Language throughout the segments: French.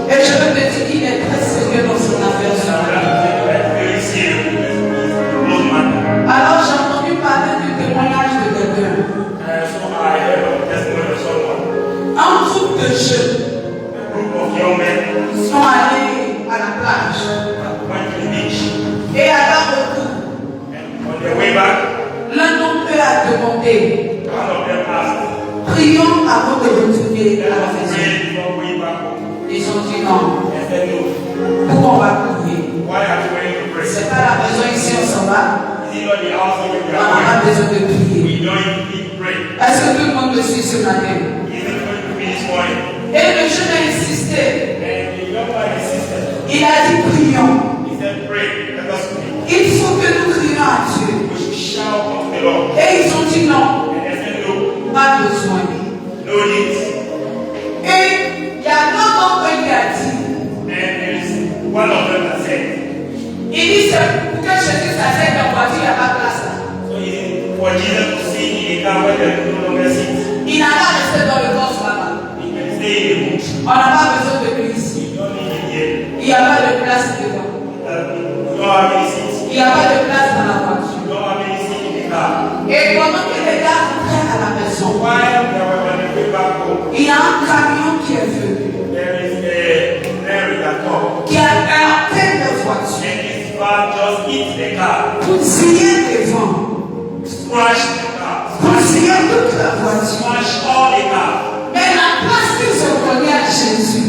Et je veux te dire qu'il est très sérieux dans son affaire. Alors j'ai entendu parler du témoignage de quelqu'un. Un groupe de jeunes sont allés à la plage. Et à leur retour, l'un d'entre eux a demandé, prions avant de retourner à la maison. Ils ont dit non. Pourquoi on va prier? C'est pas la maison ici, on s'en va. On n'a pas besoin de prier. Est-ce que tout le monde me suit ce matin? Et le jeune a insisté. Il a dit prions. Il faut que nous crions à Dieu. Et ils ont dit non. Pas besoin. Et il y a l'autre d'entre eux qui a dit. Il dit c'est pour que Jésus s'asseye dans la voiture, il n'y a pas de place là. Il n'a pas resté dans le corps là-bas. On n'a pas besoin de lui ici. Il n'y a pas de place devant. Il n'y a pas de place dans la voiture. Et pendant que les gars rentraient à la maison, il y a un camion qui est venu, qui a heurté la voiture, poussillé devant, poussillé toute la voiture. Mais la place qu'ils ont donnée à Jésus,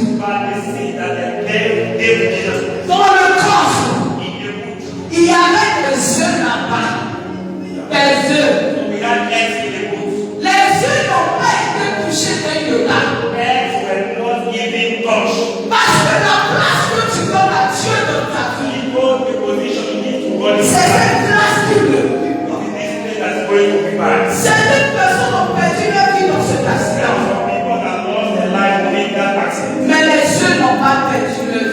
dans le coffre, il y avait des œufs là-bas. Des œufs. Les œufs n'ont pas été touchés d'un yoga. Parce que la place que tu donnes à Dieu dans ta vie, c'est cette place qui le certaines personnes ont perdu leur vie dans cet accident. Mais les œufs n'ont pas perdu leur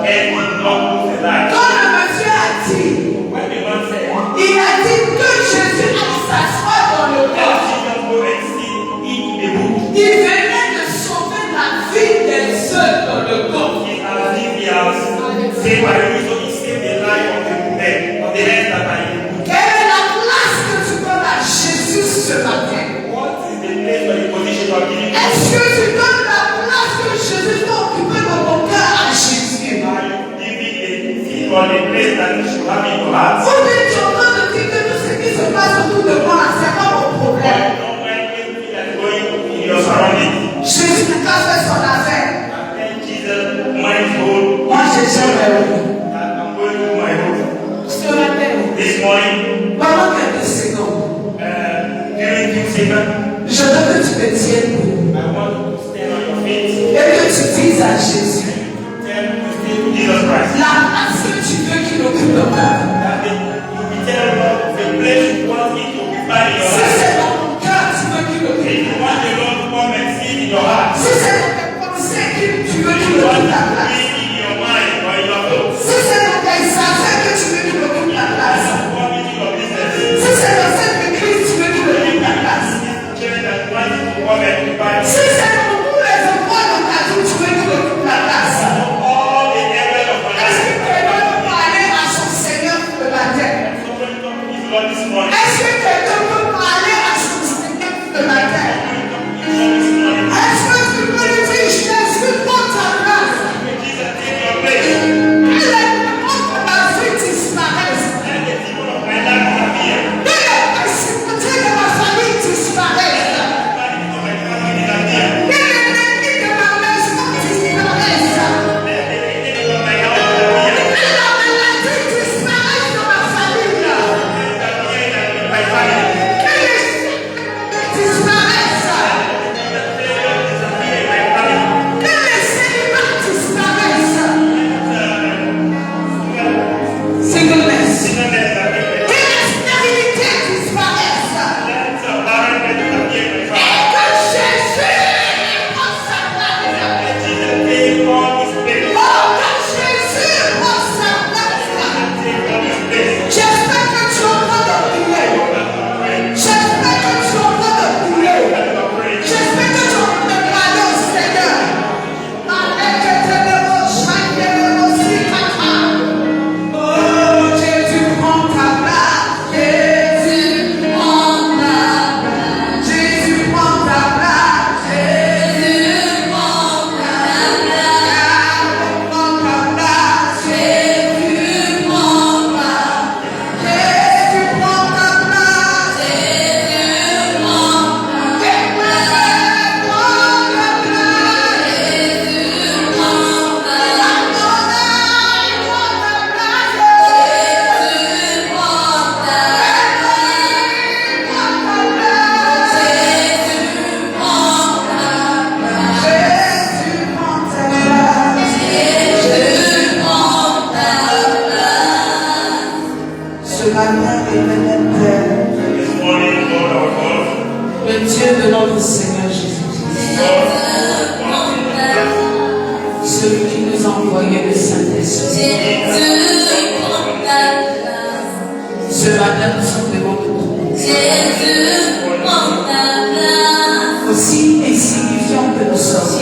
vie. Quand le monsieur a dit, il a dit que Jésus s'assoit dans le corps. Il venait de sauver la vie des œufs dans le corps. Quelle est la place que tu donnes à Jésus ce matin? Est-ce que tu donnes la place que Jésus t'a occupée dans ton cœur à Jésus? Ou bien tu es en train de dire que tout ce qui se passe autour de moi, c'est pas mon problème. Jésus n'a qu'à faire son affaire. Moi, j'ai jamais vu. Ce matin, pendant quelques secondes, je veux que tu te tiennes et que tu dises à Jésus la place que tu veux qu'il occupe ton cœur. Si c'est dans ton cœur, tu veux qu'il occupe. Si c'est dans tes pensées que tu veux qu'il occupe ta place. Si c'est dans tes affaires que tu veux qu'il occupe ta place. Si c'est dans cette église, tu veux qu'il occupe ta place. Si c'est dans tous les endroits dans ta vie, tu veux qu'il occupe ta place. Est-ce que quelqu'un peut parler à son Seigneur le matin? Est-ce que quelqu'un peut parler à son Seigneur le matin? Est-ce que tu peux lui dire, Jésus, prends ta place? Jésus. Ce matin, nous sommes devant toi. Aussi insignifiant que nous sommes,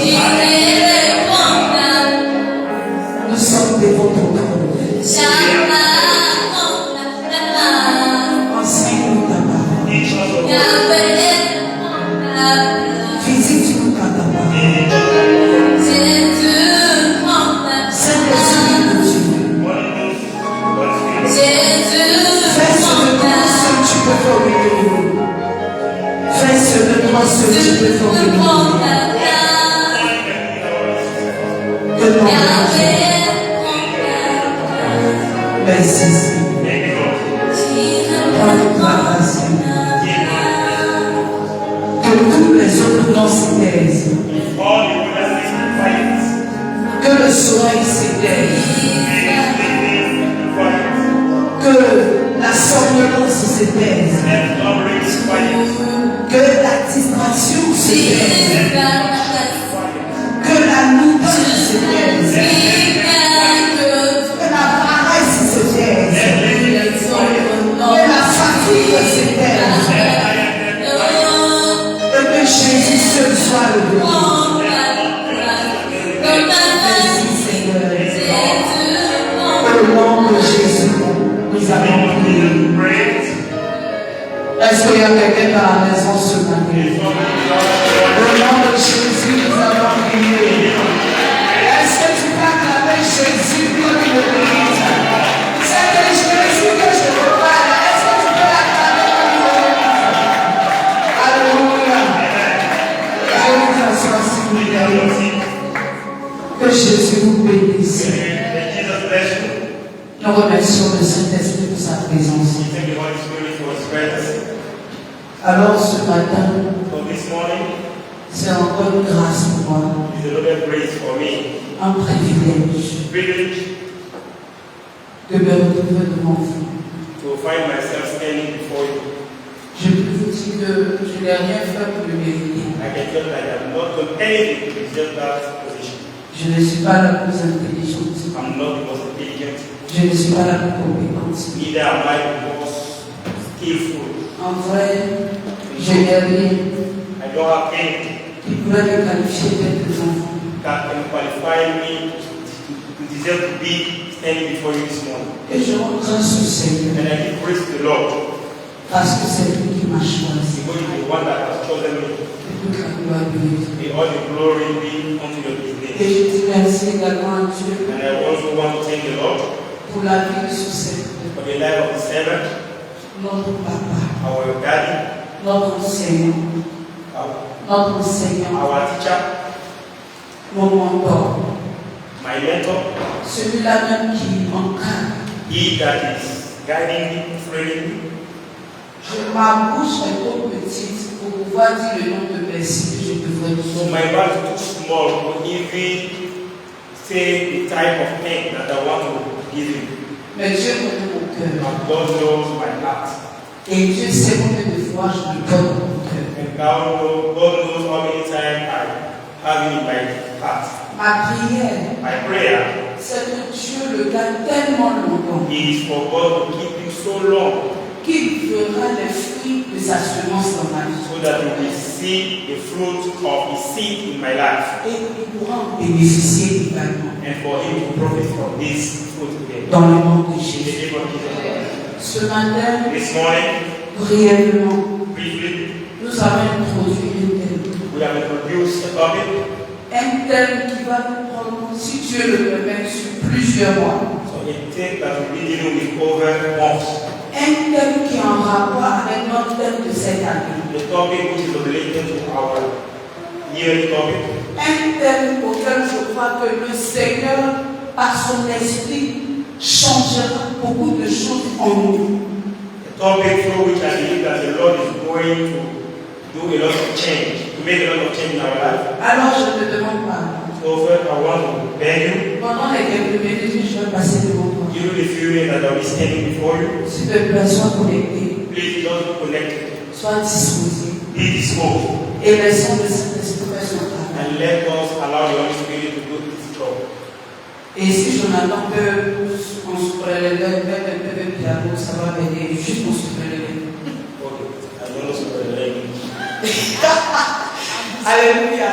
nous sommes devant ton trône. Enseigne-nous ta parole. Visite-nous par ta parole. Saint-Esprit de Dieu, fais ce de toi ce que tu peux faire au milieu de nous. Fais ce de toi ce que tu peux faire au milieu de nous. Que ton nom. Merci. Que tous les autres noms s'étaisent. Que le soleil s'éteigne. Que la somnolence s'éteigne. Que la distraction s'éteigne. Que la nourriture s'éteigne. Que la paresse s'éteigne. Que la fatigue s'éteigne. Et que Jésus seul soit le Dieu. Merci Seigneur. Au nom de Jésus, nous avons prié. Est-ce qu'il y a quelqu'un dans la maison ce matin? Au nom de Jésus, nous avons prié. Est-ce que tu peux acclamer Jésus pour qu'il le brise? C'est de Jésus que je veux parler. Est-ce que tu peux l'acclamer pour qu'il le brise? Alléluia. Je vous assois si vous voulez. Que Jésus vous bénisse. Nous remercions le Saint-Esprit pour sa présence. Alors ce matin, c'est encore une grâce pour moi, un privilège de me retrouver devant vous. Je peux vous dire que je n'ai rien fait pour le mériter. Je ne suis pas la plus intelligente. Je ne suis pas la plus compétente. En vrai, je n'ai rien qui pourrait me qualifier d'être devant vous. Et je rends grâce au Seigneur. Parce que c'est lui qui m'a choisi. Et toute la gloire de Dieu. Et je dis merci également à Dieu pour la vie de ce serviteur. Notre papa, notre enseignant, mon mentor, celui-là même qui m'encadre. Ma bouche est trop petite pour pouvoir dire le nom de merci que je devrais dire. So my mouth is too small to even say the type of thing that I want to give you. Mais Dieu connaît mon cœur. And God knows my heart. Et Dieu sait combien de fois je me donne mon cœur. And God knows how many times I have in my heart. Ma prière, My prayer c'est que Dieu le garde tellement longtemps is for God to keep you so long, qu'il verra les fruits de sa semence dans ma vie. so that you will see the fruit of His seed in my life, Et il pourra en bénéficier également. and for Him to profit from this fruit today. Dans le nom de In the Jésus. name of Jesus. Ce matin, This morning, brièvement, briefly, nous avons introduit un thème. we have introduced a topic. Un thème qui va nous prendre, si Dieu le permet, sur plusieurs mois. So a thing that we'll be dealing with over months. Un thème qui est en rapport avec notre thème de cette année. The topic which is related to our yearly topic. Un thème auquel je crois que le Seigneur, par son esprit, changera beaucoup de choses en nous. A topic through which I believe that the Lord is going to do a lot of change, to make a lot of change in our life. Alors je ne demande pas. So first I want to beg you, Pendant les quelques minutes, je vais passer devant toi. give you the few minutes that I'll be standing before you. S'il te plaît, sois connecté, Please just connect, sois disposé. be disposed, Et laissons le Saint-Esprit faire son travail. and let us allow the Holy Spirit to do His job. Et si Jonathan peut on se prélever, mettre un peu de piano, ça va m'aider juste pour se prélever. Ok, allons se prélever. Alléluia.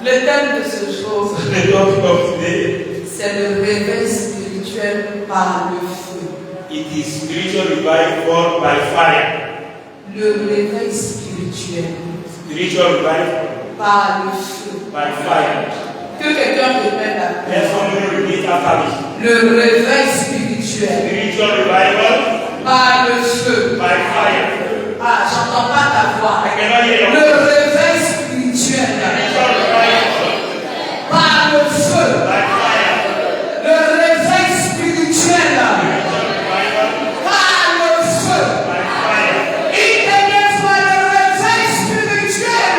Le thème de ce jour, c'est le réveil spirituel par le feu. It is spiritual revival by fire. Le réveil spirituel. Spiritual revival par le feu. By fire. Que quelqu'un répète la Let somebody repeat after me. Le réveil spirituel. Spiritual revival par le feu. By fire. Ah, j'entends pas ta voix. I cannot hear you. Le réveil spirituel. Spiritual revival par le feu. by fire. Le réveil spirituel. Spiritual revival Par le feu. by fire. Une dernière fois, le réveil spirituel.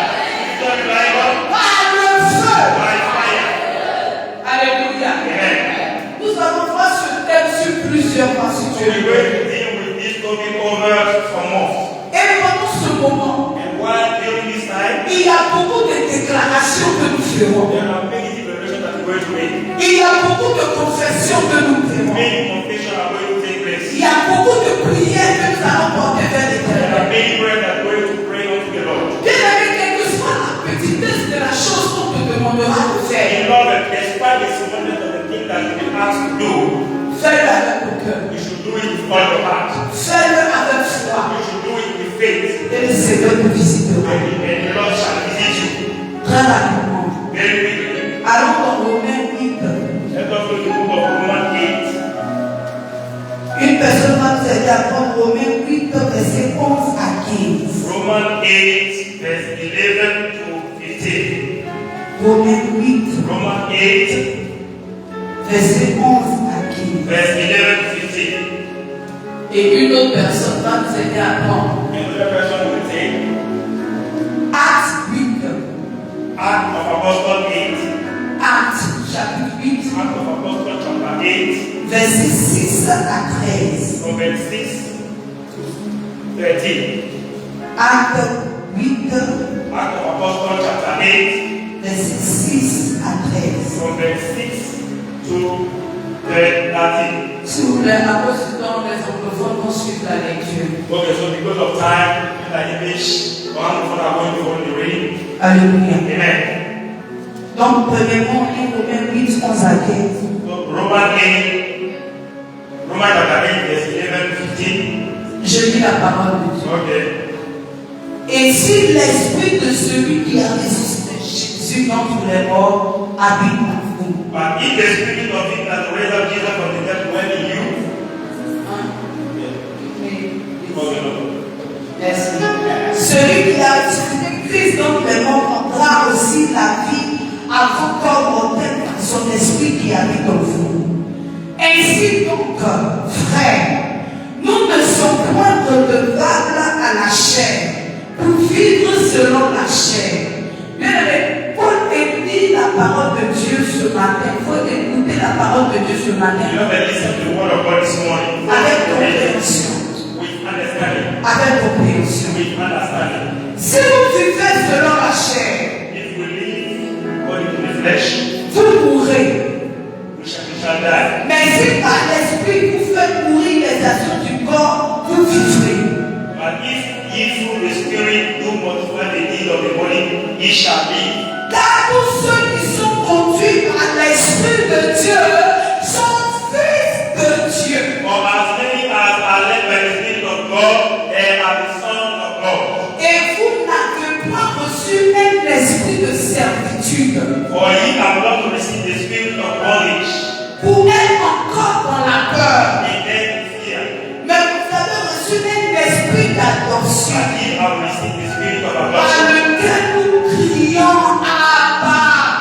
Spiritual revival Par le feu. by fire. Alléluia. Amen. Nous allons voir ce thème sur plusieurs passages. So we're going to deal with this topic over some months. Et pendant ce moment, And while during this time, il y a beaucoup de déclarations que nous ferons. there are many declarations that we're going to make. Il y a beaucoup de confessions que nous ferons. Many confessions are going to take place. Il y a beaucoup de prières que nous allons porter vers There are l'Éternel. many prayers that we're going to pray unto the Lord. Bien aimé, quelle que soit la petitesse de la chose qu'on te demandera de faire, Beloved, despite the smallness of the thing that you been asked to do, fais-le avec le cœur. you should do it with all your heart. Fais-le avec foi. You should do it with faith. Et le Seigneur te visitera. And the Lord shall visit you Très rapidement. very quickly. Allons dans Romains 8. Let us go to the book of Romans 8. Une personne va nous aider à prendre Romains 8, verset 11 à 15. Romans 8, verse 11 to 15. Romains 8, Romans 8, verset 11 à 15. verse 11 to 15. Et une autre personne va nous aider à prendre Another person will take Actes 8. Act of Apostle 8. Actes chapitre 8, Act of Apostle chapter 8, verset 6 à 13. from verse 6 to 13. Actes 8, Act of Apostle chapter 8, verset 6 à 13. from verse 6 to 13. S'il vous plaît, à cause du temps, les anglophones vont suivre la lecture. Okay, so because of time, in the English, one of are going to hold the reading. Alléluia. Amen. Donc, premièrement, Romains 8, 11 à 15. So Romans 8, Romans chapter 8, verse 11 to 15. Je lis la parole de Dieu. Okay. Et si l'esprit de celui qui a ressuscité Jésus d'entre les morts habite en vous. But if the spirit of him that raised up Jesus from the dead dwell in you, okay, no. Merci. Celui qui a ressuscité Christ d'entre les morts rendra aussi la vie à vos corps mortels par son esprit qui habite en vous. Ainsi donc, frères, nous ne sommes point redevables à la chair pour vivre selon la chair. Bien aimé, Paul écrit la parole de Dieu ce matin. Il faut écouter la parole de Dieu ce matin. You know that listen to the word of God this morning. Avec compréhension. With understanding. Avec compréhension. With understanding. Si vous vivez selon la chair, If we live according to the flesh, vous mourrez. we shall die. Mais si par l'esprit vous faites mourir les actions du corps, vous vivrez. But if ye through the Spirit do multiply the deeds of the body, ye shall live. Car tous ceux qui sont conduits par l'esprit de Dieu sont fils de Dieu. For as many as are led by the Spirit of God, they are the sons of God. Et vous n'avez pas reçu un esprit de servitude For ye have not received the spirit of bondage, pour être encore dans la peur. and then fear, Mais vous avez reçu un esprit d'adoption but ye have received the spirit of par adoption, lequel nous crions Abba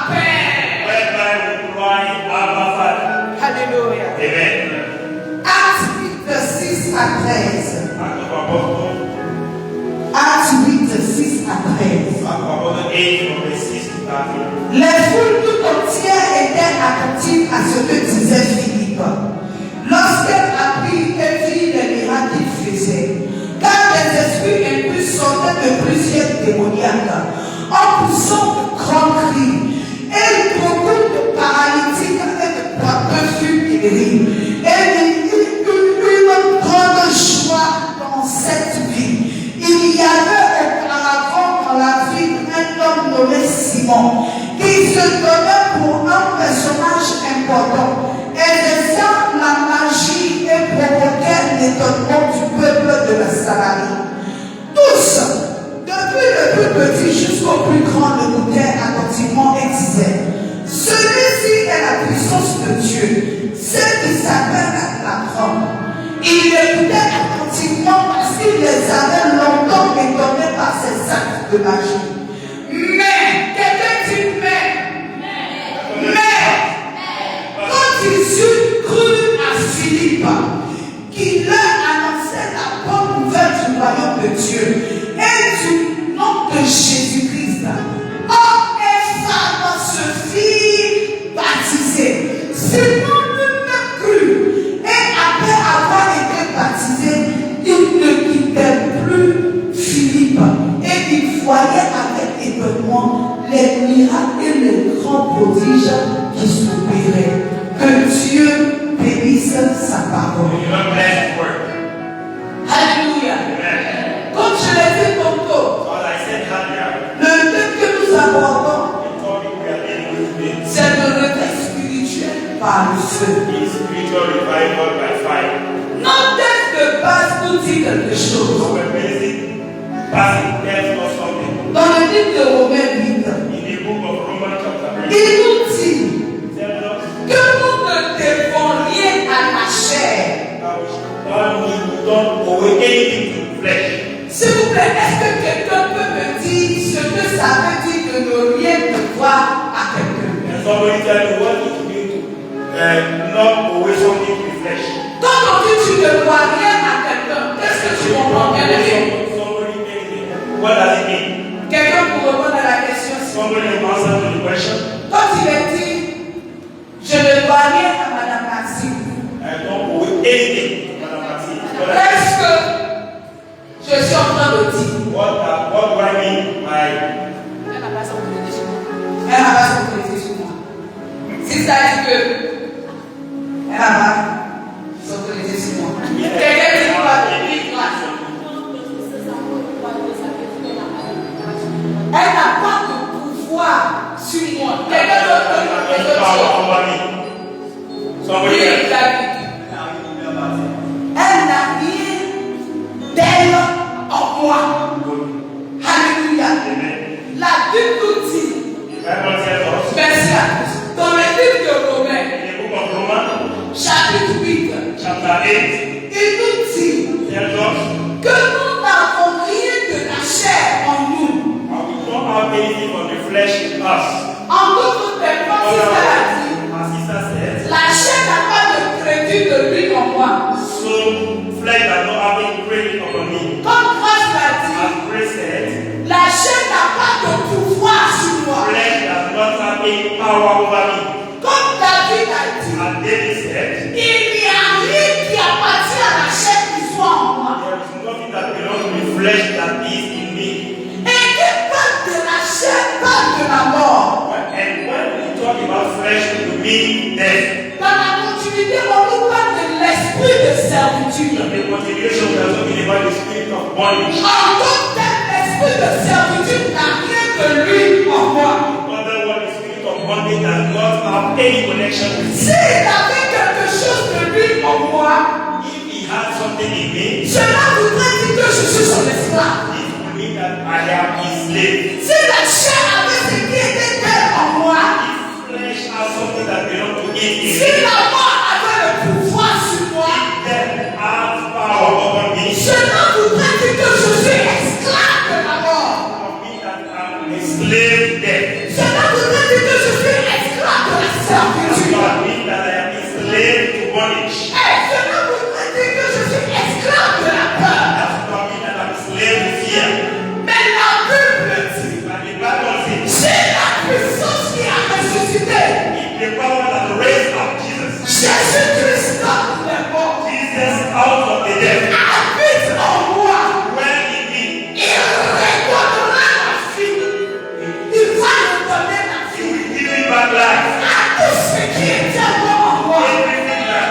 Père. whereby we cry, Abba Father. Alléluia. Amen. Actes 8, 6 à 13. Act of Apostle, Actes 8, 6 à 13. Act of Apostle 8, from verse 6 to 13. Les foules tout entières étaient attentives à ce que disait Philippe. Lorsqu'elle apprit et vit les miracles qu'il faisait, car les esprits impurs sortaient de plusieurs démoniaques, en poussant de grands cris, guérir. Et une grande joie dans cette vie. Il y avait auparavant dans la vie un homme nommé Simon qui se donnait pour un personnage important. Et de ça, la magie et provoquait l'étonnement du peuple de la Samarie. Tous, depuis le plus petit jusqu'au plus grand, l'écoutaient attentivement et disaient: celui-ci est la puissance de Dieu, celle qui s'appelle la trompe. Ils l'écoutaient attentivement parce qu'ils les avaient longtemps étonnés par ses actes de magie. Mais, quelqu'un dit mais, quand ils eurent cru à Philippe, qui leur annonçait la bonne nouvelle du royaume de Dieu et du nom de Jésus-Christ, hommes et femmes se firent baptiser. Simon lui-même crut, et après avoir été baptisé, il ne quittait plus Philippe et il voyait avec étonnement les miracles et les grands prodiges qui s'opéraient. Que Dieu bénisse sa parole. Alléluia. Comme je l'ai dit tantôt, le thème que nous abordons, c'est le retrait spirituel par le feu. Notre texte de base nous dit quelque chose. Dans le livre de Romains 8, il nous dit que nous ne devons rien à la chair. S'il vous plaît, est-ce que quelqu'un peut me dire ce que ça veut dire de ne rien devoir à quelqu'un? Quand on dit tu ne dois rien à quelqu'un, qu'est-ce que tu comprends bien de dire? What does it mean? Quelqu'un pour répondre à la question. Somebody answer to the question. Quand il est dit, je ne dois rien à Madame Maxime. I don't owe anything to Madame Maxime. Qu'est-ce que je suis en train de dire? What do I mean by? Elle n'a pas son crédit sur moi. Elle n'a pas son crédit sur moi. Si ça dit que elle n'a pas son crédit sur moi. Quelqu'un dit quoi? Elle n'a pas de pouvoir sur moi. Quelqu'un d'autre peut me elle n'a rien d'elle en moi. Alléluia. La Bible nous dit, merci à tous, dans le livre de Romains, chapitre 8, il nous dit que nous n'avons rien de la chair en nous. En d'autres termes, la chair n'a pas de crédit de lui en moi. Comme Christ l'a dit, la chair n'a pas de pouvoir sur moi. Comme David a dit, il n'y a rien qui appartient à la chair qui soit en moi. Et qui parle de la chair, parle de la mort. And when we talk about flesh, we mean death. Dans la continuité, on nous parle de l'esprit de servitude. The continuation, we are talking about the spirit of bondage. En d'autres termes, l'esprit de servitude n'a rien de lui en moi. Other one, the spirit of bondage does not have any connection with me. S'il avait quelque chose de lui en moi, if he had something in me, cela voudrait dire que je suis son esclave. it would mean that I am his slave. Si la chair avait ce qui était d'elle en moi, If flesh has something that belongs to it, si la mort avait le pouvoir sur moi, death has power over me. cela voudrait dire que je suis esclave de la mort. It would mean that I'm a slave death. Cela voudrait dire que je suis esclave de la It servitude. would mean that I am a slave to bondage. Et cela voudrait dire que je suis esclave de la peur. That would mean that I'm a slave to fear. Mais la Bible dit, But the Bible says, c'est la puissance qui a ressuscité. it's the power that raised up Jesus. Jésus-Christ dans les morts Jesus out of the dead. habite en moi. Where in me? Il redonnera la vie. Il va redonner la He vie will give me back life. à tout ce qui était mort en moi. Everything that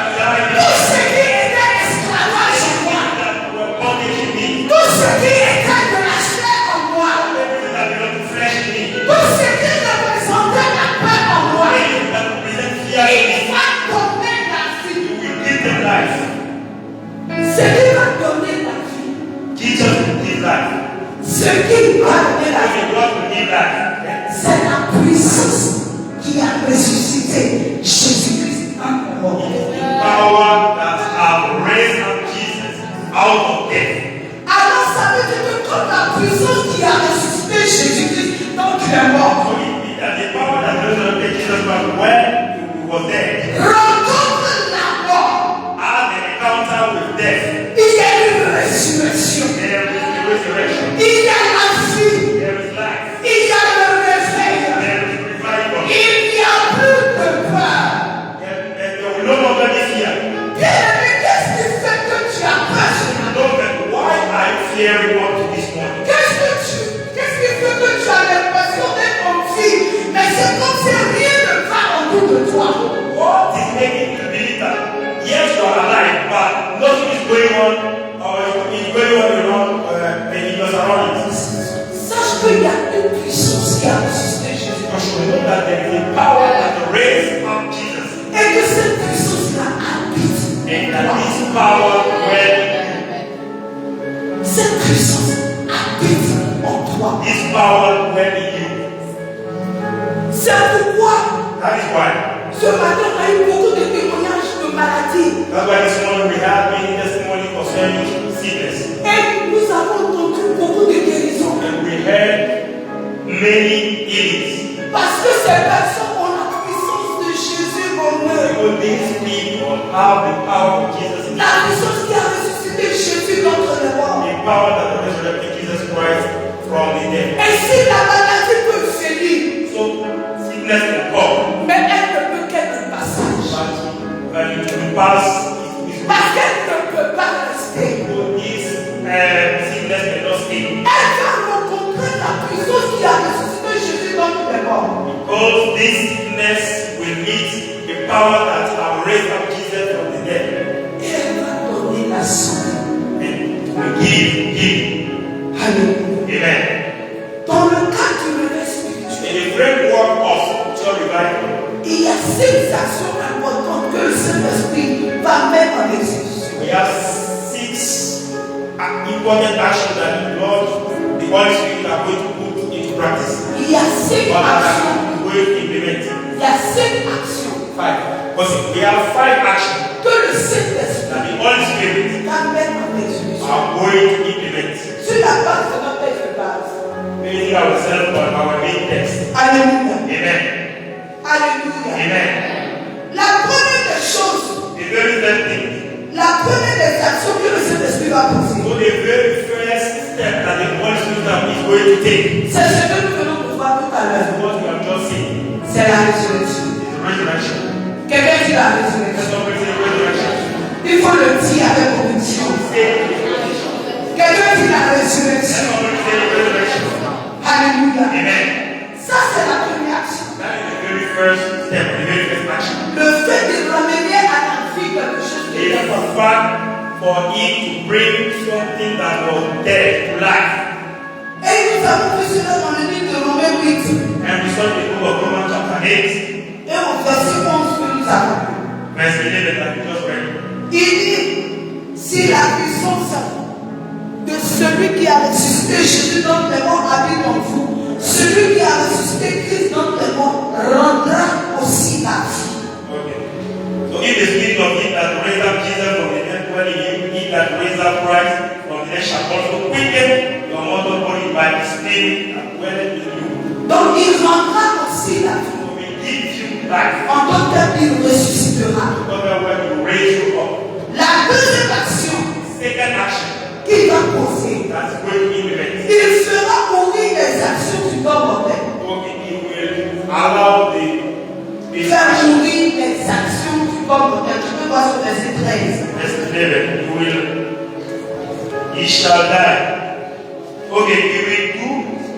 qu'il y a une puissance qui a ressuscité Jésus. Because you know that there is a power that raised up Jesus. Et que cette puissance-là habite. And that this power dwells. Cette puissance habite en toi. This power dwells in you. C'est pourquoi That is why. ce matin on a eu beaucoup de témoignages de maladies. That's why this morning we have many testimonies concerning sickness. Et nous avons entendu beaucoup de guérisons. And we heard many healings. Parce que ces personnes ont la puissance de Jésus en eux. Because these people have the power of Jesus in La puissance qui a ressuscité Jésus d'entre les morts. the power that resurrected Jesus Christ from the dead. Et si la maladie peut venir, So sickness can come, mais elle ne peut qu'être de passage. but it will pass. Parce qu'elle ne peut pas rester. So this sickness cannot stay. Elle va rencontrer la puissance qui a ressuscité Jésus d'entre les morts. Because this sickness will meet the power that have raised up Jesus from the dead. Et elle va donner la santé. And will give. Alléluia. Amen. Dans le cadre du réveil spirituel, In the framework of spiritual revival, il y a 6 actions importantes que le Saint-Esprit va mettre en exécution. we have 6 important actions that the Holy Spirit are going to put into practice. Il y a 5 But that actions. we will implement. Il y a 5 actions 5. Because we have 5 actions que le Saint-Esprit that the Holy Spirit va mettre en exécution. are going to implement. Sur la base de notre texte de base. Basing ourselves on our main text. Alléluia. Amen. Alléluia. Amen. La première des choses, The very first thing. la première des actions que le Saint-Esprit va poser, So the very first step that the Holy Spirit is going to take c'est ce que nous venons de voir tout à is l'heure. what we have just seen. C'est la résurrection. Is the resurrection. Quelqu'un dit la Let's résurrection. not say the resurrection. Il faut le dire avec conviction. Say the resurrection. Quelqu'un dit la Let's résurrection. not say the resurrection. Alléluia. Amen. Ça, c'est la première action. That is the very first step, the very first action. Le fait de ramener à la vie quelque chose de It is vivant. a fact for him to bring something that was dead to life. Et nous avons vu cela dans le livre de Romains 8. And we saw the book of Romans chapter 8, Et au verset 11 que nous avons vu. verse 11 that we just read. Il dit, si la puissance de celui qui a ressuscité Jésus d'entre les morts habite en vous, celui qui a ressuscité Christ d'entre les morts rendra aussi la vie. Okay. So if the spirit of him that raised up Jesus from the dead dwell in you, he that raised up Christ from the dead shall also quicken your mortal body by the spirit that dwelleth in you. Donc il rendra aussi la vie. So we give you life. En tant qu'il ressuscitera. Otherwise we will raise you up. La deuxième action Second action qu'il va poser, that's going to implement. il fera mourir les actions du corps mortel. Okay, he will allow the Faire mourir les actions du corps mortel. Je peux voir sur le verset 13. Verse 11, he shall die. Okay, he will do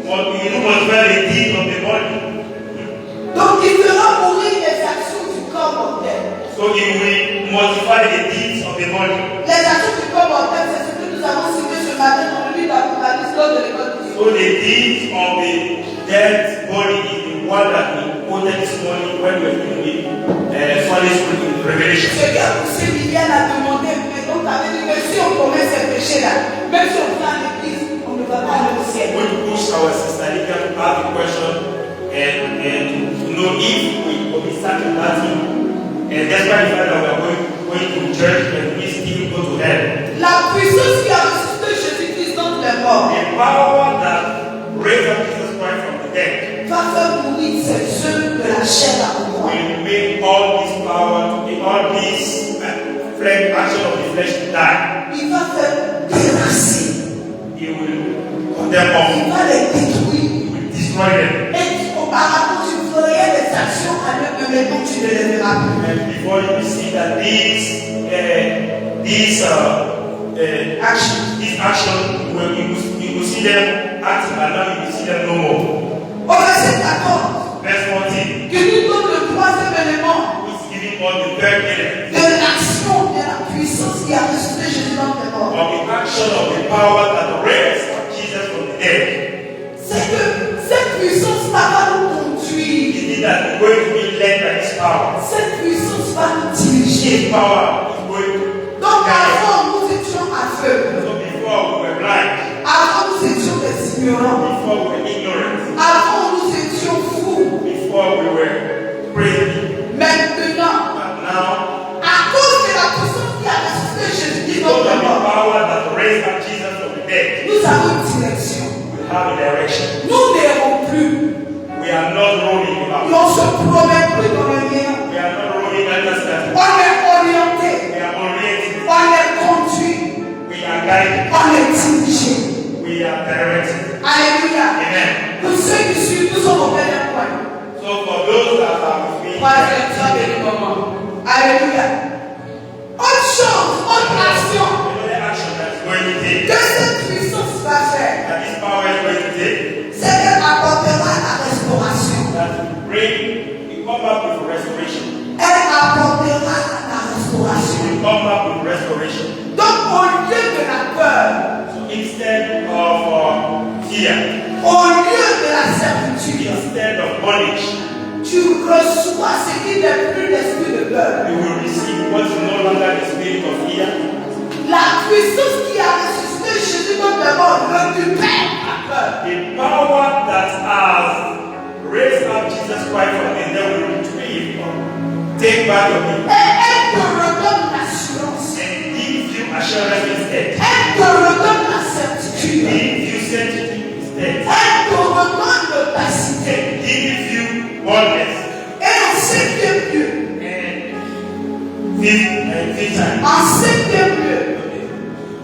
whatever the deeds of the body. Donc il fera mourir les actions du corps mortel. So he will modify the deeds of the body. Les actions du corps mortel, c'est ce que nous avons cité ce matin dans le livre d'Apocalypse lors de l'école de Dieu. So the deeds of the dead body is the one that we quoted this morning when we were doing Sunday school in Revelation. Ce qui a poussé Liliane à demander, mais donc t'avais dit que si on commet ces péchés-là, même si on vient à l'église, on ne va pas aller au ciel. We push our sister Lika to ask the question and to know if we commit certain thing. And that's why the fact that we are going to church and we still go to heaven. La puissance qui a ressuscité Jésus-Christ d'entre les morts The power that raised up Jesus Christ from the dead va faire mourir ces œuvres de la chair à pouvoir. will make all this power, all this flesh, action of the flesh to die. Il va faire terrasser. He will condemn all. Il va les détruire. He will destroy them. Et auparavant, tu ferais des actions à l'œuvre, mais maintenant tu ne les verras plus. And before you see that this action, when you will see them acting, and now you will see them no more. Au verset 14, Verse 14, qui nous donne le troisième élément who is giving us the third element de l'action, de la puissance qui a ressuscité Jésus d'entre les morts. of the action of the power that raised Jesus from the dead. C'est que that we're going to be led by His power. Cette puissance va nous diriger. His power is going to Donc guide us. avant nous étions aveugles. So before we were blind, Avant nous étions des ignorants. before we were ignorant, Avant nous étions fous. before we were crazy, Maintenant, but now, à cause de la puissance qui a ressuscité Jésus because dans of le the mort, power that raised up Jesus from the dead, nous avons une direction. we have a direction. Nous n'errons plus. We are not rolling about. On se promène plus dans le néant. We are not rolling understand. On est orienté. We are oriented. On est conduit. We are guided. On est dirigé. We are directed. Alléluia. Amen. Pour ceux qui suivent, nous sommes au dernier point. So for those that are with me, Alléluia. Autre chose, autre action another action that is going to take, que cette puissance va faire, that this power is going to take, c'est qu'elle apportera la restauration. that will bring, we come up with restoration. Elle apportera la restauration. We come up with restoration. Donc, au lieu de la peur, So instead of fear, au lieu de la servitude, instead of bondage, tu reçois ce qui n'est plus l'esprit de peur. you will receive what is no longer the spirit of fear. La puissance qui a ressuscité Jésus dans le monde récupère la peur. The power that has raised up Jesus Christ from the dead will retrieve, take back your Et people, elle te redonne l'assurance. and give you assurance instead. Elle te redonne la certitude. Give you certainty instead. Elle te redonne l'opacité. And give you boldness. Et en septième lieu, And fifth time, en septième lieu,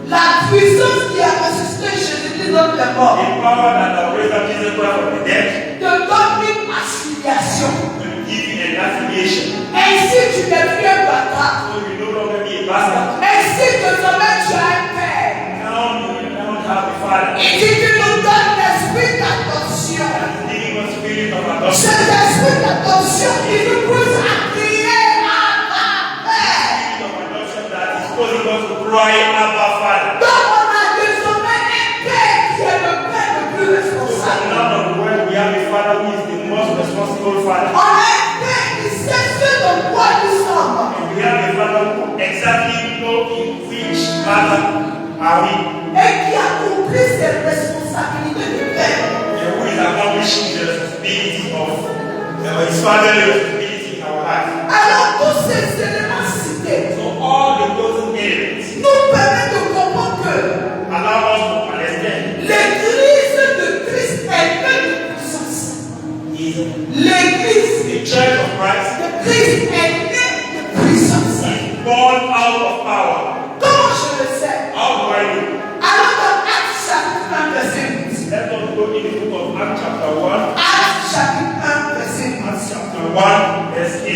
la puissance qui a ressuscité Jésus dans le mort the power that has raised up Jesus Christ from the dead te donne une affiliation. will give you an affiliation. Ainsi tu n'es plus un bâtard. So you no longer be a bastard. Ainsi désormais tu as un père. Now you will now have a father. Il dit qu'il nous donne l'esprit d'adoption. And giving us spirit of adoption. Cet esprit d'adoption qui nous pousse à crier à ma père. Spirit of adoption that is causing us to cry, Abba, Father. Donc on a désormais un père qui est le père le plus So responsable. from now on, when we have a father who is the most responsible father, On a un père qui sait ce de quoi nous sommes. and we have a father who exactly knows in which matter are we, Et qui accomplit ses responsabilités de père. and who is accomplishing the responsibility of his fatherly responsibility in our life. Alors tous ces éléments cités So all the chosen elements nous permettent de comprendre que allow us to understand l'église de Christ est née de puissance. is L'église the church of Christ de Christ est née de puissance. is born out of power. Comment je le sais? How do I know? Alors dans Actes chapitre 1 verset 8. Let us go in the book of Acts chapter 1. Actes chapitre 1 verset 8. Acts chapter 1 verse 8.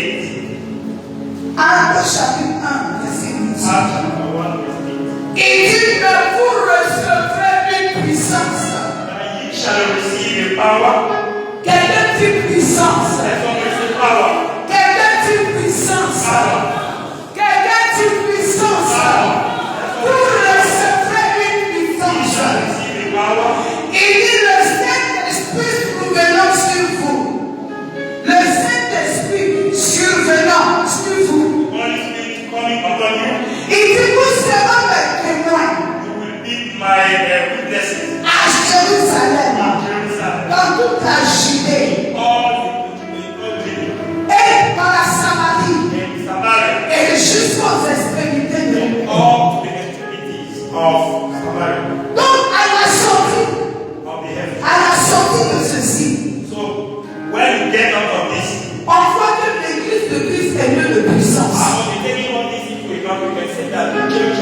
Actes chapitre 1 verset 8. Acts chapter 1 verse 8. Il dit que vous recevrez une puissance. That ye shall receive a power. Quelqu'un dit puissance. Let us receive power. Quelqu'un dit puissance. Power. Quelqu'un dit puissance. Vous recevrez une Ye puissance. shall receive a power. Il dit le Saint-Esprit survenant sur vous. Le Saint-Esprit survenant sur vous. Holy Spirit coming upon you. Il dit vous serez mes témoins You will be my witnesses à Jérusalem, in Jerusalem. dans toute la Judée All the et dans la Samarie in Samaria. et jusqu'aux extrémités de la terre. All the extremities of Samaria. Donc à la sortie, Of the heaven. à la sortie de ceci, So when you get out of this, on voit que l'église de Christ est née de puissance. after taking all this into account, we can say that the church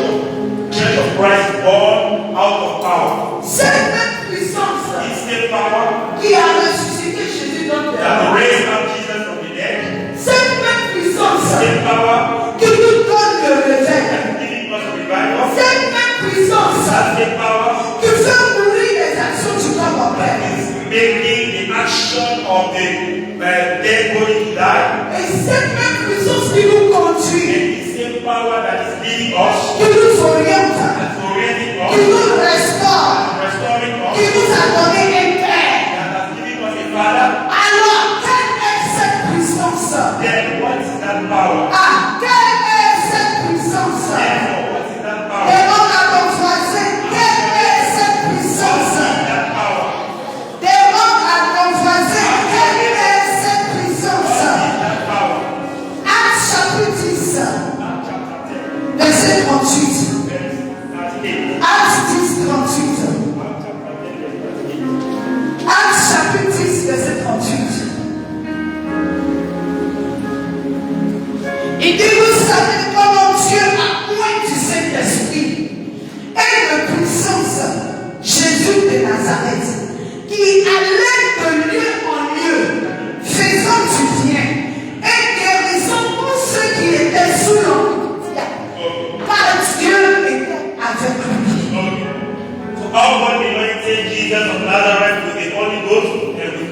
of Christ is born out of power. Cette même puissance It's still power qui a ressuscité Jésus dans le that monde, raised up Jesus from the dead. cette même puissance Still power qui nous donne le réveil, that's giving us revival. cette même puissance That's the power qui fait mourir les actions du corps mortel. is making the action of the dead body to die. Et cette même puissance qui nous conduit, And the same power that is leading us, qui nous oriente, that's orienting qui us, nous restaure, restoring qui us, nous a donné un père. that has given us a father. Alors, quelle est cette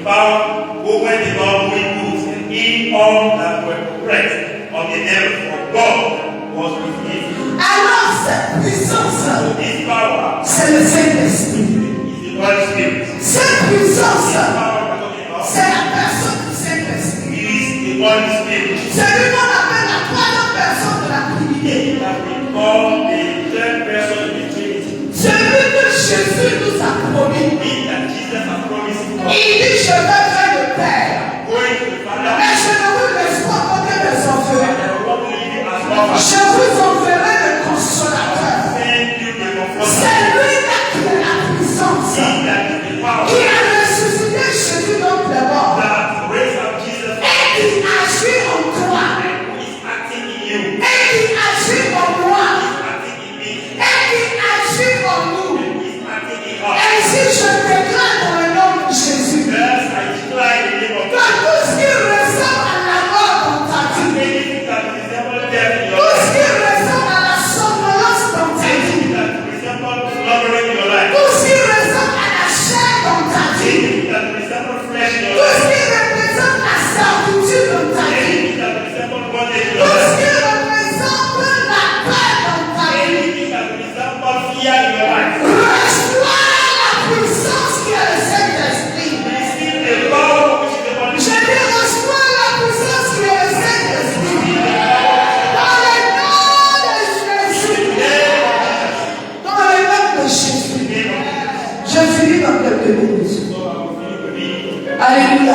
power over the Lord who moves and in all that were oppressed of the devil, for God was with him. Alors cette puissance, This power c'est le Saint-Esprit. is the Holy Spirit. Cette puissance, This power we're talking about c'est la personne du Saint-Esprit. is the Holy Spirit. Celui qu'on appelle la troisième personne de la Trinité. That we call the third person in the Trinity. Celui que Jésus nous a promis. He that Jesus has promised us. Il dit, je vais vers le Père. Going to the Father. Mais je ne vous laisse pas côté mes orphelins. And I won't leave you as orphans. Je vous enverrai le consolateur. Send you the Comforter. C'est lui-là qui a la puissance. He that is the power Qui a ressuscité Jésus d'entre les morts. that raised up Jesus Et qui agit en toi. and who is acting in you. Et qui agit en moi. Is acting in me. Et qui agit en nous. And is acting in us. Ainsi je déclare dans le nom de Jésus. Thus I declare in the name of Que tout ce qui ressemble à la mort dans ta vie. anything that resembles death in your Tout ce life. qui ressemble à la somnolence dans ta vie. Anything that resembles slumbering in your life. Tout ce qui ressemble à la chair dans ta vie. Anything that resembles flesh in your Tout ce life. qui représente la servitude dans ta vie. Anything that resembles bondage in Tout your ce life. qui représente la peur dans ta vie. Anything that resembles fear in your life. Reçois la puissance qui est le Saint-Esprit. Receive the power which is the Holy Je Spirit. dis reçois la puissance qui est le Saint-Esprit. Dans le nom de Jésus. Dans le nom de Jésus. Je finis dans quelques minutes. Alléluia.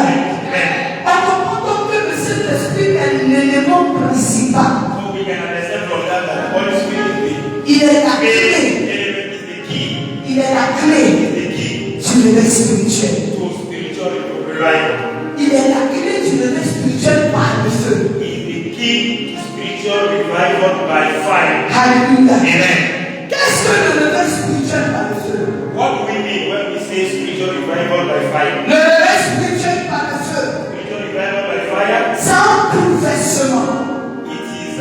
En comprenant que le Saint-Esprit est l'élément principal. So we can understand from that that the Holy Spirit is Il est la the main clé. element, is the key, Il est la clé is the key du réveil spirituel. to spiritual revival. Il est la clé du réveil spirituel par le feu. Is the key to spiritual revival by fire. Alléluia. Amen. Qu'est-ce que le réveil spirituel par le feu? What do we mean when we say spiritual revival by fire? Le réveil spirituel par le feu, Spiritual revival by fire, c'est un bouleversement. it is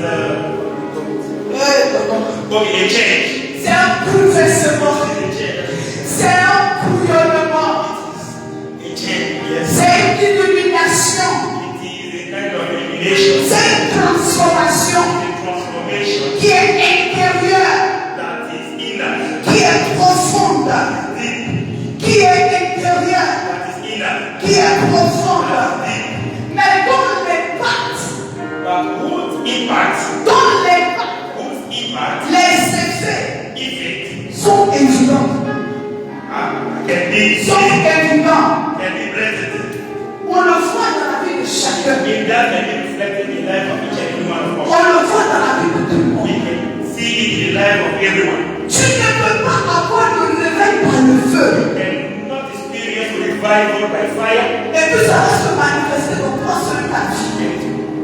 okay, a change. C'est un bouleversement. It is a change. C'est un bouillonnement. A change, yes. C'est une illumination. It is a kind of illumination. C'est une transformation A transformation qui est intérieure, that is inner, qui est profonde, deep, qui est intérieure, that is inner, qui est profonde. that is deep. Mais dont l'impact, But whose impact, les effets effect, sont évidents. can be Sont seen, évidents. can be blessed. On le voit dans la vie de chacun. In that can be reflected in the life of each and every one of us. On le voit dans la vie de tout le monde. We can see it in the life of everyone. Tu ne peux pas avoir le réveil par le feu. You cannot experience revival by fire. Et puis ça va se manifester dans toi sur ta vie.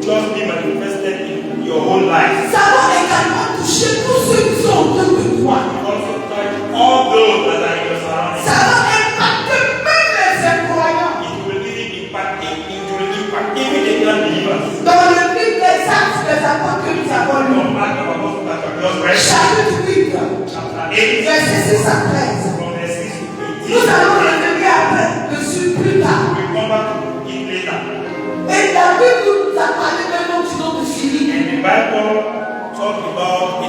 Just be manifested in your whole life. Ça va également toucher tous ceux qui sont autour de toi. You also touch all those that are in your surroundings. Ça va impacter même les incroyants. It will even impact even the unbelievers. Dans le livre des Actes des Apôtres que nous avons lu, From Acts of Apostles that we just read, chapitre 8, chapter 8, verset 6 à 13. from verse 6 to 18. Nous allons revenir après dessus plus tard. We come back to it later. Et la Bible nous a parlé d'un homme du nom de Philippe And the Bible talk about a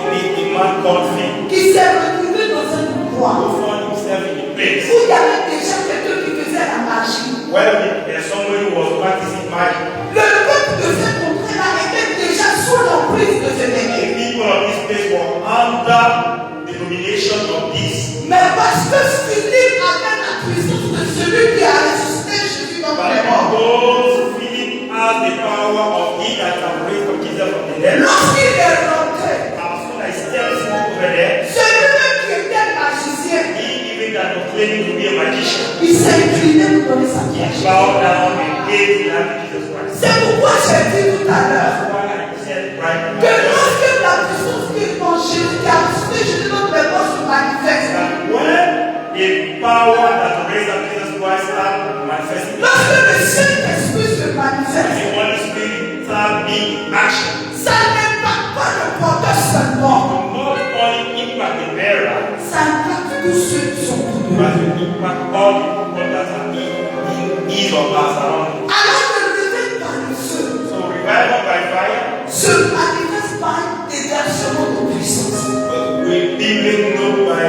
man called Philip qui s'est retrouvé dans un endroit who found himself in a place où il y avait déjà quelqu'un qui faisait la magie. where there's somebody who was practicing magic. Le peuple de cet endroit-là était déjà sous l'emprise de ce The dernier. people of this place were under the domination of this. Mais parce que Philippe avait la puissance de celui qui a ressuscité Jésus dans les morts. Because Philip has the power of he that can raise up Jesus from the dead. Lorsqu'il est rentré, As soon as he steps over there, celui-même qui était magicien, he even that was claiming to be a magician, il s'est incliné pour donner sa he pièce. bowed down and gave his life to Jesus Christ. C'est pourquoi j'ai dit tout à l'heure That's why I said right que now lorsque la puissance qui est en Jésus, qui a ressuscité Jésus dans les morts se manifeste, that when the power that raised up Jesus Christ start manifesting, lorsque le Saint-Esprit se and manifeste, the Holy Spirit start being in action, ça n'impacte pas le porteur seulement, not only impact the bearer, ça impacte tous ceux qui sont autour de but lui. it impact all the people that are in ease of us around. Alors le réveil par le feu. So revival by fire Se manifeste par des versements de puissance. will be made known by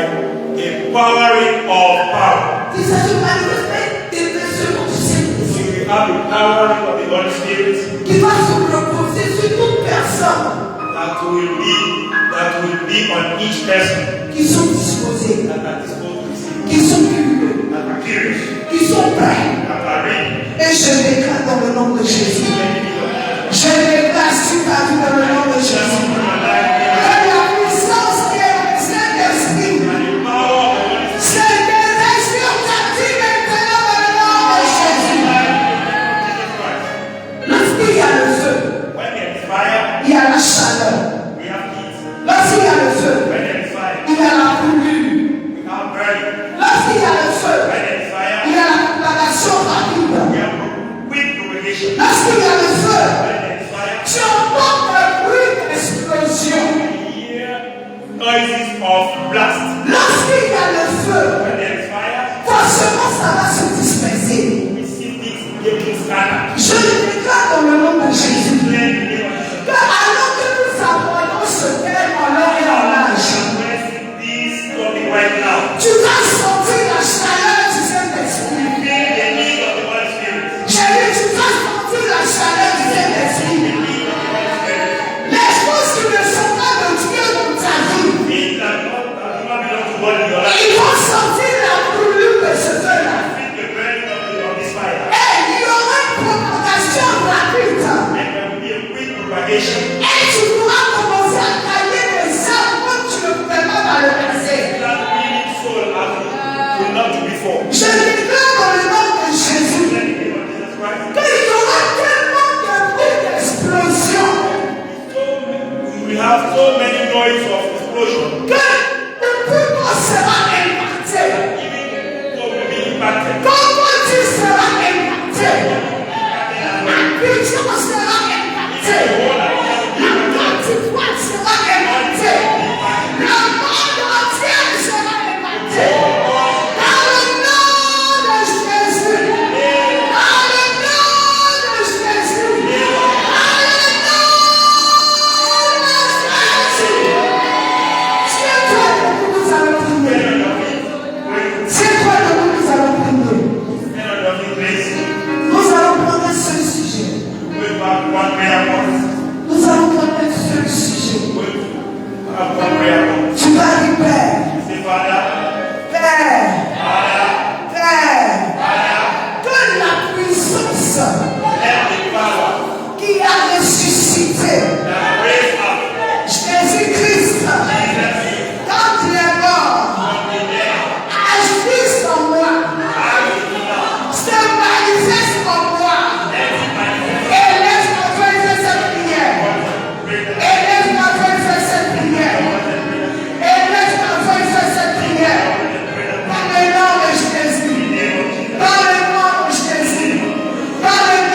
a powering of power. Il s'agit de manifester des versements du Saint-Esprit. So we have the powering of the Holy Spirit Qui va se reposer sur toute personne that will be on each person qui sont disposés, that are disposed to receive, qui sont curieux, that are curious, qui sont prêts. that are ready. Et je déclare dans le nom de Jésus. Je déclare sur ta vie dans le nom de Jésus. Que la puissance qui est le Saint-Esprit, Saint-Esprit, on t'active maintenant dans le nom de Jésus. Lorsqu'il y a le feu, When there is fire, il y a la chaleur. we have heat. Lorsqu'il y a le feu, When there is fire, il y a la brûlure. we have burning. Lorsqu'il y a le feu, When there is fire, il y a la propagation rapide. we have quick propagation. Lorsqu'il y a le feu, When there is fire, tu entends un bruit d'explosion. we hear noises of blast. Lorsqu'il y a le feu, When there is fire, forcément ça va se disperser. we see things getting scattered. Je déclare dans le nom de Jésus Clear the name of Jesus. que alors que nous abordons ce thème en l'heure et en âge, This topic right now. tu vas sentir la chaleur du Saint-Esprit. Feel the need of the Holy Spirit. J'ai dit, tu vas sentir la chaleur du Saint-Esprit. Les choses qui ne sont pas de Dieu dans ta vie, Things that do not belong to God in your life. ils vont sentir la brûlure de ce feu-là. Feel the burning of this fire. Et il y aura une propagation rapide. And there will be a quick propagation. Et tu pourras commencer à tailler des arbres comme tu ne pouvais pas dans le passé. That winning soul as will not do before. Je déclare dans le nom de Jésus In the name of Jesus Christ. qu'il y aura tellement de bruit d'explosion We have so many noise of explosion. que le peuple sera impacté. Even though we'll be impacted. Comment tu seras impacté? L'ambition sera impactée. La petite sera impactée. Le monde entier sera impacté. Dans le nom de Jésus. Dans le nom de Jésus. Dans le nom de Jésus. C'est toi debout, nous allons prier. C'est toi debout, nous allons prier. Nous allons prendre un seul sujet. Nous allons prendre un seul sujet. Tu vas dire Père, Père, Père, que la puissance qui a ressuscité Jésus-Christ quand il est mort agisse en moi, se manifeste en moi et laisse-moi faire cette prière. Et laisse-moi faire cette prière. Et laisse-moi faire cette prière. Dans le nom de Jésus. Dans le nom de Jésus. Dans le nom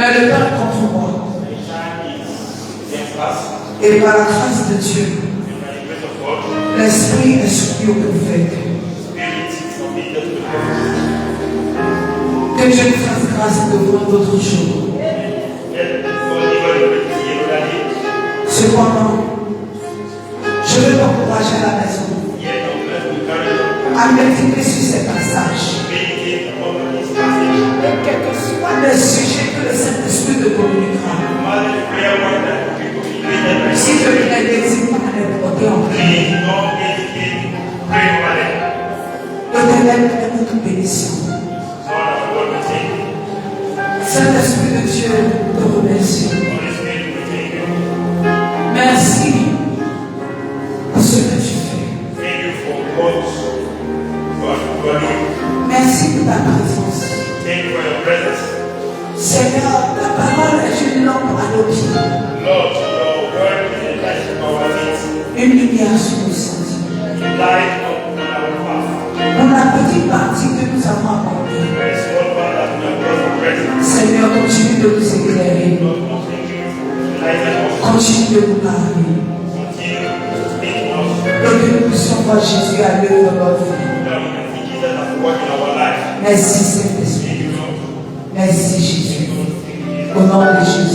Mais le temps est contre moi. Et par la grâce de Dieu, l'esprit est soumis au prophète. Que Dieu nous fasse grâce de voir d'autres jours. Cependant, je veux t'encourager à la maison à méditer sur ces passages. Et quel que soit le sujet que le Saint-Esprit te communiquera, si tu n'hésites pas à les porter en prière. L'éternel est notre bénédiction. Saint-Esprit de Dieu, te remercie. Merci pour ce que tu fais. Merci pour ta présence. Seigneur, ta parole est une lampe à nos pieds. Une lumière sur nos sentiers. Dans la petite partie que nous avons apportée, Seigneur, continue de nous éclairer. Continue de nous parler. Et que nous puissions voir Jésus à l'œuvre dans notre vie. Merci Saint-Esprit. Merci Jésus. Au nom de Jésus.